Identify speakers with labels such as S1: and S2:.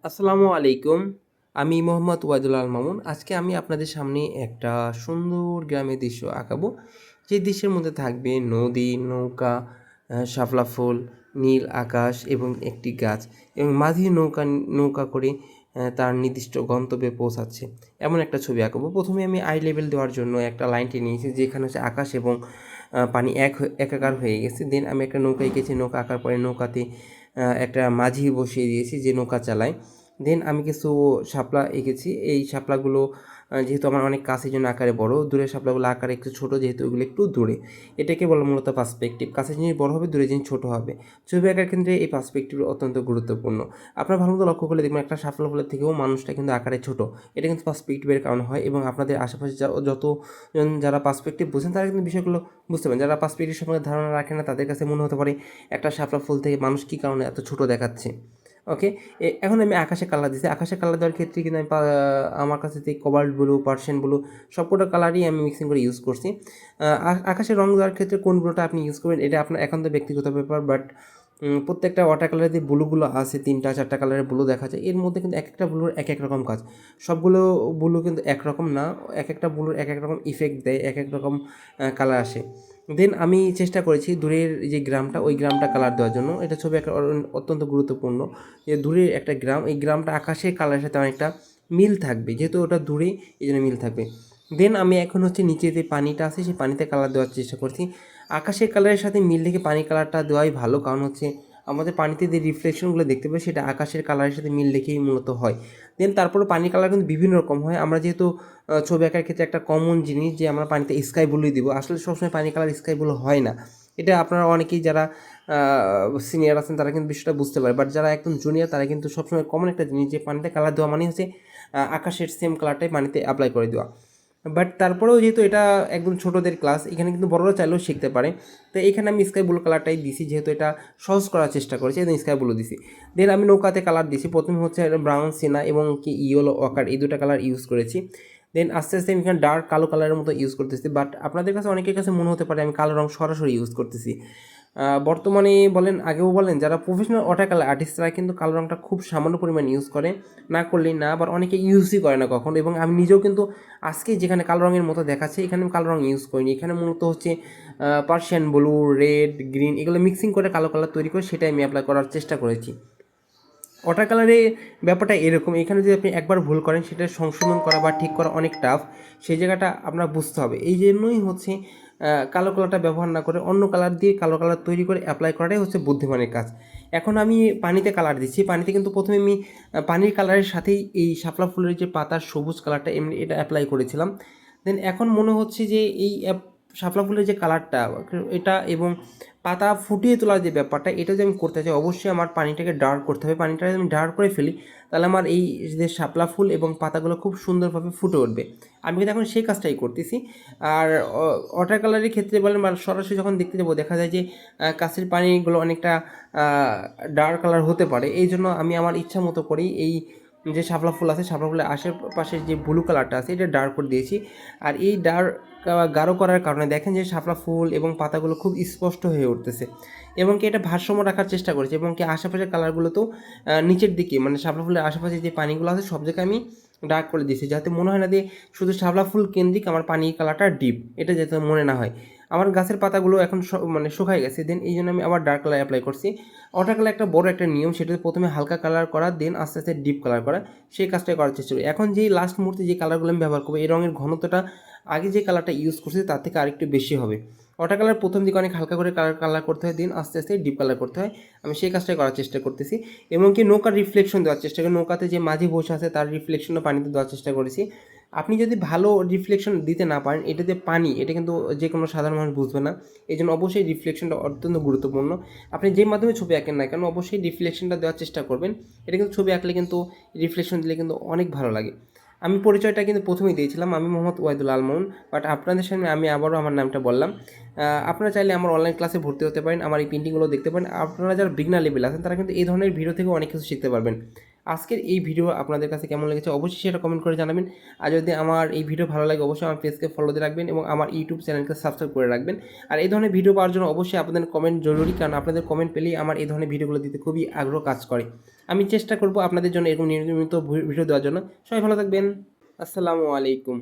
S1: আসসালামু আলাইকুম। আমি মোহাম্মদ ওয়াইদুল আল মামুন। আজকে আমি আপনাদের সামনে একটা সুন্দর গ্রামের দৃশ্য আঁকাবো। যে দৃশ্যের মধ্যে থাকবে নদী, নৌকা, শাপলা ফুল, নীল আকাশ এবং একটি গাছ এবং মাঝি নৌকা নৌকা করে তার নির্দিষ্ট গন্তব্যে পৌঁছাচ্ছে। এমন একটা ছবি আঁকাবো। প্রথমে আমি আই লেভেল দেওয়ার জন্য একটা লাইন টেনে নিয়েছি যেখানে হচ্ছে আকাশ এবং পানি একাকার হয়ে গেছে। দেন আমি একটা নৌকা এঁকেছি। নৌকা আঁকার পরে নৌকাতে একটা মাঝি বসিয়ে দিয়েছি যে নৌকা চালায়। দেন আমি কিছু শাপলা এঁকেছি। এই শাপলাগুলো যেহেতু আমার অনেক কাছে জন্য আকারে বড়, দূরের শাপলাগুলো আকারে একটু ছোট, যেহেতু ওইগুলো একটু দূরে। এটাকে বলে মূলত পার্সপেক্টিভ। কাছের জিনিস বড় হবে, দূরের জিনিস ছোট হবে। ছবি আঁকার ক্ষেত্রে এই পার্সপেক্টিভ অত্যন্ত গুরুত্বপূর্ণ। আপনারা ভালোমতো লক্ষ্য করলে দেখবেন একটা শাপলা ফুলের থেকেও মানুষটা কিন্তু আকারে ছোট। এটা কিন্তু পার্সপেক্টিভের কারণে হয় এবং আপনাদের আশেপাশে যতজন যারা পার্সপেক্টিভ বোঝেন তারা কিন্তু বিষয়গুলো বুঝতে পারেন। যারা পার্সপেক্টিভ সম্পর্কে ধারণা রাখে না তাদের কাছে মনে হতে পারে একটা শাপলা ফুল থেকে মানুষ কী কারণে এত ছোট দেখাচ্ছে। ওকে, এখন আমি আকাশে কালার দিছি। আকাশে কালার দেওয়ার ক্ষেত্রে কিন্তু আমি আমার কাছে যে কোবাল্ট ব্লু, পার্সিয়ান ব্লু সবকটা কালারই আমি মিক্সিং করে ইউজ করছি। আকাশের রং দেওয়ার ক্ষেত্রে কোন ব্লুটা আপনি ইউজ করবেন এটা আপনার একান্ত ব্যক্তিগত ব্যাপার। বাট প্রত্যেকটা ওয়াটার কালারের যে ব্লুগুলো আছে 3টা 4টা কালারের ব্লু দেখা যায়। এর মধ্যে কিন্তু এক একটা ব্লুর এক এক রকম কাজ। সবগুলো ব্লু কিন্তু একরকম না। এক একটা ব্লুর এক এক রকম ইফেক্ট দেয়, এক এক রকম কালার আসে। দেন আমি চেষ্টা করেছি দূরের যে গ্রামটা, ওই গ্রামটা কালার দেওয়ার জন্য। এটা ছবি একটা অত্যন্ত গুরুত্বপূর্ণ যে দূরের একটা গ্রাম, এই গ্রামটা আকাশের কালারের সাথে অনেকটা মিল থাকবে, যেহেতু ওটা দূরে এই জন্য মিল থাকবে। দেন আমি এখন হচ্ছে নিচে যে পানিটা আছে সেই পানিতে কালার দেওয়ার চেষ্টা করছি। আকাশের কালারের সাথে মিল রেখে পানি কালারটা দেওয়াই ভালো, কারণ হচ্ছে আমাদের পানিতে যে রিফ্লেকশনগুলো দেখতে পাই সেটা আকাশের কালারের সাথে মিল রেখেই মূলত হয়। দেন তারপরে পানির কালার কিন্তু বিভিন্ন রকম হয়। আমরা যেহেতু ছবি আঁকার ক্ষেত্রে একটা কমন জিনিস যে আমরা পানিতে স্কাই ব্লুই দিব, আসলে সবসময় পানি কালার স্কাই ব্লু হয় না। এটা আপনারা অনেকেই যারা সিনিয়র আছেন তারা কিন্তু বিষয়টা বুঝতে পারে, বাট যারা একদম জুনিয়র তারা কিন্তু সবসময় কমন একটা জিনিস যে পানিতে কালার দেওয়া মানে হচ্ছে আকাশের সেম কালারটাই পানিতে অ্যাপ্লাই করে দেওয়া। বাট তারপরেও যেহেতু এটা একদম ছোটোদের ক্লাস, এখানে কিন্তু বড়রা চাইলেও শিখতে পারে। তো এখানে আমি স্কাই ব্লু কালারটাই দিছি, যেহেতু এটা সহজ করার চেষ্টা করেছি, একদম স্কাই ব্লু দিছি। দেন আমি নৌকাতে কালার দিছি। প্রথমে হচ্ছে ব্রাউন সিনা এবং কি ইয়েলো ওয়াকার, এই দুটো কালার ইউজ করেছি। দেন আস্তে আস্তে আমি এখানে ডার্ক কালো কালারের মতো ইউজ করতেছি। বাট আপনাদের কাছে অনেকের কাছে মনে হতে পারে আমি কালো রং সরাসরি ইউজ করতেছি। বর্তমানে বলেন আগেও বলেন যারা প্রফেশনাল ওয়াটার কালার আর্টিস্ট তারা কিন্তু কালো রংটা খুব সামান্য পরিমাণ ইউজ করে, না করলেই না, আবার অনেকে ইউজই করে না কখনো। এবং আমি নিজেও কিন্তু আজকে যেখানে কালো রঙের মতো দেখাচ্ছে এখানে আমি কালো রং ইউজ করিনি। এখানে মূলত হচ্ছে পার্সিয়ান ব্লু, রেড, গ্রিন এগুলো মিক্সিং করে কালো কালার তৈরি করে সেটাই আমি অ্যাপ্লাই করার চেষ্টা করেছি। ওয়াটার কালারের ব্যাপারটা এরকম, এখানে যদি আপনি একবার ভুল করেন সেটা সংশোধন করা বা ঠিক করা অনেক টাফ। সেই জায়গাটা আপনার বুঝতে হবে। এই জন্যই হচ্ছে কালো কালারটা ব্যবহার না করে অন্য কালার দিয়ে কালো কালার তৈরি করে অ্যাপ্লাই করাটাই হচ্ছে বুদ্ধিমানের কাজ। এখন আমি পানিতে কালার দিচ্ছি। পানিতে কিন্তু প্রথমে আমি পানির কালারের সাথেই এই শাপলা ফুলের যে পাতার সবুজ কালারটা এমনি এটা অ্যাপ্লাই করেছিলাম। দেন এখন মনে হচ্ছে যে এই শাপলা ফুলের যে কালারটা এটা এবং পাতা ফুটিয়ে তোলার যে ব্যাপারটা এটা যদি আমি করতে চাই অবশ্যই আমার পানিটাকে ডার্ক করতে হবে। পানিটা যদি আমি ডার্ক করে ফেলি তাহলে আমার এই যে শাপলা ফুল এবং পাতাগুলো খুব সুন্দরভাবে ফুটে উঠবে। আমি কিন্তু এখন সেই কাজটাই করতেছি। আর ওয়াটার কালারের ক্ষেত্রে বলেন বা সরাসরি যখন দেখতে যাবো দেখা যায় যে কাছের পানিগুলো অনেকটা ডার্ক কালার হতে পারে। এই জন্য আমি আমার ইচ্ছা মতো করেই এই যে শাপলা ফুল আছে শাপলা ফুলের আশেপাশের যে ব্লু কালারটা আছে এটা ডার্ক করে দিয়েছি। আর এই ডার্ক গাঢ় করার কারণে দেখেন যে শাপলা ফুল এবং পাতাগুলো খুব স্পষ্ট হয়ে উঠতেছে এবং কি এটা ভারসাম্য রাখার চেষ্টা করেছি এবং কি আশেপাশের কালারগুলোতেও নিচের দিকে মানে শাপলা ফুলের আশেপাশে যে পানিগুলো আছে সব জায়গায় আমি ডার্ক করে দিয়েছি, যাতে মনে হয় না যে শুধু শাপলা ফুল কেন্দ্রিক আমার পানির কালারটা ডিপ, এটা যাতে মনে না হয়। আমার গাছের পাতাগুলো এখন মানে শুকায় গেছে, দেন এই জন্য আমি আবার ডার্ক কালার অ্যাপ্লাই করছি। ওয়াটার কালার একটা বড় একটা নিয়ম, সেটা প্রথমে হালকা কালার করা দেন আস্তে আস্তে ডিপ কালার করা, সেই কাজটাই করার চেষ্টা করি। এখন যেই লাস্ট মুহূর্তে যে কালারগুলো আমি ব্যবহার করবো এই রঙের ঘনত্বটা আগে যে কালারটা ইউজ করছি তার থেকে আরেকটু বেশি হবে। ওয়াটার কালার প্রথম দিকে অনেক হালকা করে কালার করতে হয়, দেন আস্তে আস্তে ডিপ কালার করতে হয়। আমি সেই কাজটাই করার চেষ্টা করতেছি এবং কি নৌকার রিফ্লেকশন দেওয়ার চেষ্টা করি। নৌকাতে যে মাঝি বসে আছে তার রিফ্লেকশনও পানিতে দেওয়ার চেষ্টা করেছি। আপনি যদি ভালো রিফ্লেকশন দিতে না পারেন, এটা যে পানি এটা কিন্তু যে কোনো সাধারণ মানুষ বুঝবে না। এই জন্য অবশ্যই রিফ্লেকশনটা অত্যন্ত গুরুত্বপূর্ণ। আপনি যে মাধ্যমে ছবি আঁকেন না কেন অবশ্যই রিফ্লেকশনটা দেওয়ার চেষ্টা করবেন। এটা কিন্তু ছবি আঁকলে কিন্তু রিফ্লেকশন দিলে কিন্তু অনেক ভালো লাগে। আমি পরিচয়টা কিন্তু প্রথমেই দিয়েছিলাম, আমি মোহাম্মদ ওয়াইদুল আল মামুন। বাট আপনাদের সামনে আমি আবারও আমার নামটা বললাম। আপনারা চাইলে আমার অনলাইন ক্লাসে ভর্তি হতে পারেন, আমার এই পেন্টিংগুলো দেখতে পারেন। আপনারা যারা বিগনার লেভেল আছেন তারা কিন্তু এই ধরনের ভিডিও থেকে অনেক কিছু শিখতে পারবেন। আজকের এই ভিডিও আপনাদের কাছে কেমন লেগেছে অবশ্যই সেটা কমেন্ট করে জানাবেন। আর যদি আমার এই ভিডিও ভালো লাগে অবশ্যই আমার পেজকে ফলো দিয়ে রাখবেন এবং আমার ইউটিউব চ্যানেলকে সাবস্ক্রাইব করে রাখবেন। আর এই ধরনের ভিডিও পাওয়ার জন্য অবশ্যই আপনাদের কমেন্ট জরুরি, কারণ আপনাদের কমেন্ট পেলেই আমার এই ধরনের ভিডিওগুলো দিতে খুবই আগ্রহ কাজ করে। আমি চেষ্টা করব আপনাদের জন্য এরকম নিয়মিত ভিডিও দেওয়ার জন্য। সবাই ভালো থাকবেন। আসসালামু আলাইকুম।